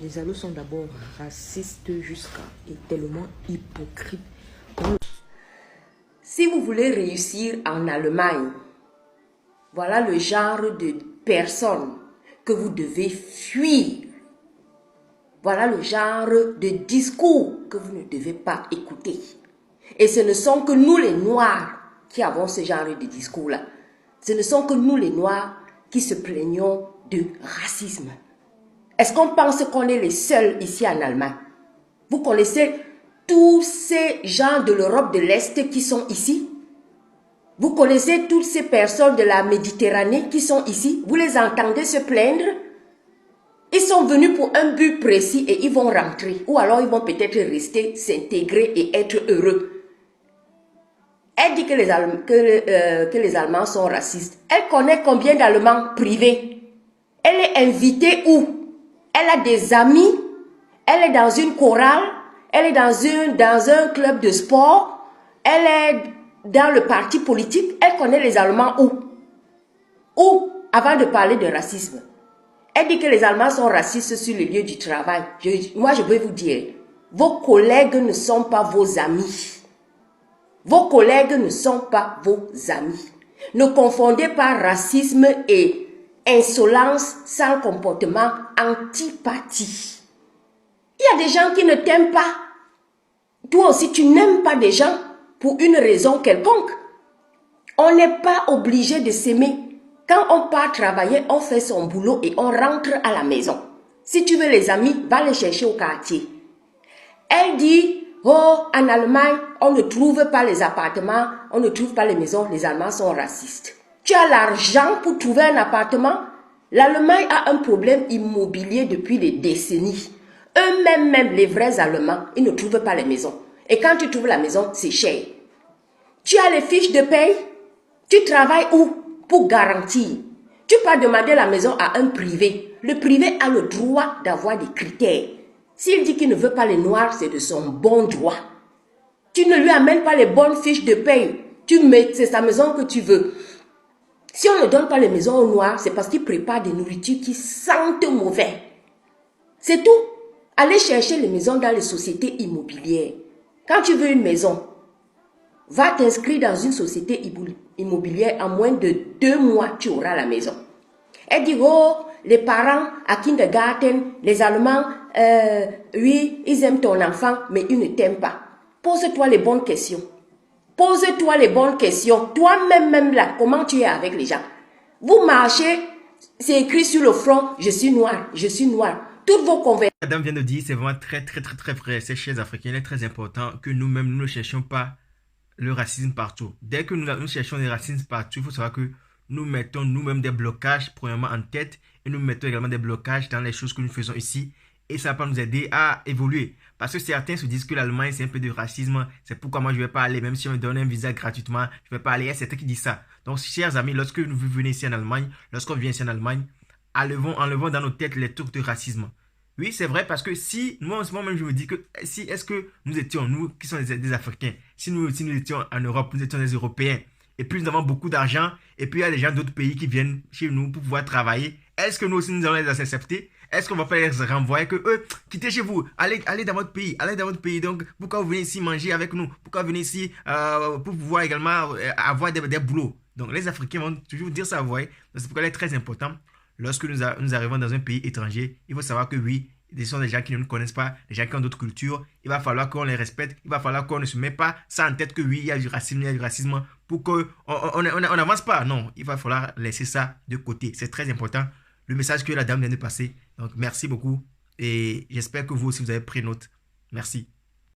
Les Allos sont d'abord racistes jusqu'à et tellement hypocrites. Si vous voulez réussir en Allemagne, voilà le genre de personnes que vous devez fuir. Voilà le genre de discours que vous ne devez pas écouter. Et ce ne sont que nous les Noirs qui avons ce genre de discours-là. Ce ne sont que nous les Noirs qui se plaignons de racisme. Est-ce qu'on pense qu'on est les seuls ici en Allemagne? Vous connaissez tous ces gens de l'Europe de l'Est qui sont ici? Vous connaissez toutes ces personnes de la Méditerranée qui sont ici? Vous les entendez se plaindre? Ils sont venus pour un but précis et ils vont rentrer. Ou alors ils vont peut-être rester, s'intégrer et être heureux. Elle dit que les Allemands sont racistes. Elle connaît combien d'Allemands privés? Elle est invitée où? Elle a des amis, elle est dans une chorale, elle est dans un club de sport, elle est dans le parti politique. Elle connaît les Allemands où? Où? Avant de parler de racisme. Elle dit que les Allemands sont racistes sur le lieu du travail. Moi, je vais vous dire, vos collègues ne sont pas vos amis. Vos collègues ne sont pas vos amis. Ne confondez pas racisme et insolence, sale comportement, antipathie. Il y a des gens qui ne t'aiment pas. Toi aussi, tu n'aimes pas des gens pour une raison quelconque. On n'est pas obligé de s'aimer. Quand on part travailler, on fait son boulot et on rentre à la maison. Si tu veux les amis, va les chercher au quartier. Elle dit, oh, en Allemagne, on ne trouve pas les appartements, on ne trouve pas les maisons, les Allemands sont racistes. Tu as l'argent pour trouver un appartement? L'Allemagne a un problème immobilier depuis des décennies. Eux-mêmes, même les vrais Allemands, ils ne trouvent pas les maisons. Et quand tu trouves la maison, c'est cher. Tu as les fiches de paye? Tu travailles où? Pour garantir. Tu peux demander la maison à un privé. Le privé a le droit d'avoir des critères. S'il dit qu'il ne veut pas les noirs, c'est de son bon droit. Tu ne lui amènes pas les bonnes fiches de paye. C'est sa maison que tu veux. Si on ne donne pas les maisons aux noirs, c'est parce qu'ils préparent des nourritures qui sentent mauvais. C'est tout. Allez chercher les maisons dans les sociétés immobilières. Quand tu veux une maison, va t'inscrire dans une société immobilière. En moins de 2 mois, tu auras la maison. Elle dit, oh, les parents à kindergarten, les Allemands, oui, ils aiment ton enfant, mais ils ne t'aiment pas. Pose-toi les bonnes questions. Pose-toi les bonnes questions. Toi-même, là, comment tu es avec les gens? Vous marchez, c'est écrit sur le front, je suis noir, je suis noir. Toutes vos conversations. Madame vient de dire, c'est vraiment très vrai. Ces chers Africains, il est très important que nous-mêmes, nous ne cherchions pas le racisme partout. Dès que nous cherchons le racisme partout, il faut savoir que nous mettons nous-mêmes des blocages, premièrement en tête, et nous mettons également des blocages dans les choses que nous faisons ici. Et ça va pas nous aider à évoluer. Parce que certains se disent que l'Allemagne, c'est un peu de racisme. C'est pourquoi moi, je ne vais pas aller, même si on me donne un visa gratuitement, je ne vais pas aller. Il y a certains qui disent ça. Donc, chers amis, lorsque vous venez ici en Allemagne, lorsqu'on vient ici en Allemagne, enlevons dans nos têtes les trucs de racisme. Oui, c'est vrai, parce que si, moi-même, je me dis que si, est-ce que nous étions, nous qui sommes des Africains, si nous étions en Europe, nous étions des Européens, et puis nous avons beaucoup d'argent, et puis il y a des gens d'autres pays qui viennent chez nous pour pouvoir travailler, est-ce que nous aussi nous allons les accepter? Est-ce qu'on va pas les renvoyer que eux, quittez chez vous, allez dans votre pays, donc pourquoi vous venez ici manger avec nous? Pourquoi vous venez ici pour pouvoir également avoir des boulots? Donc les Africains vont toujours dire ça, vous voyez. C'est pourquoi il est très important. Lorsque nous arrivons dans un pays étranger, il faut savoir que oui, ce sont des gens qui ne nous connaissent pas, des gens qui ont d'autres cultures. Il va falloir qu'on les respecte, il va falloir qu'on ne se met pas ça en tête que oui, il y a du racisme, pour qu'on n'avance pas. Non, il va falloir laisser ça de côté. C'est très important. Le message que la dame vient de passer. Donc, merci beaucoup et j'espère que vous aussi, vous avez pris note. Merci.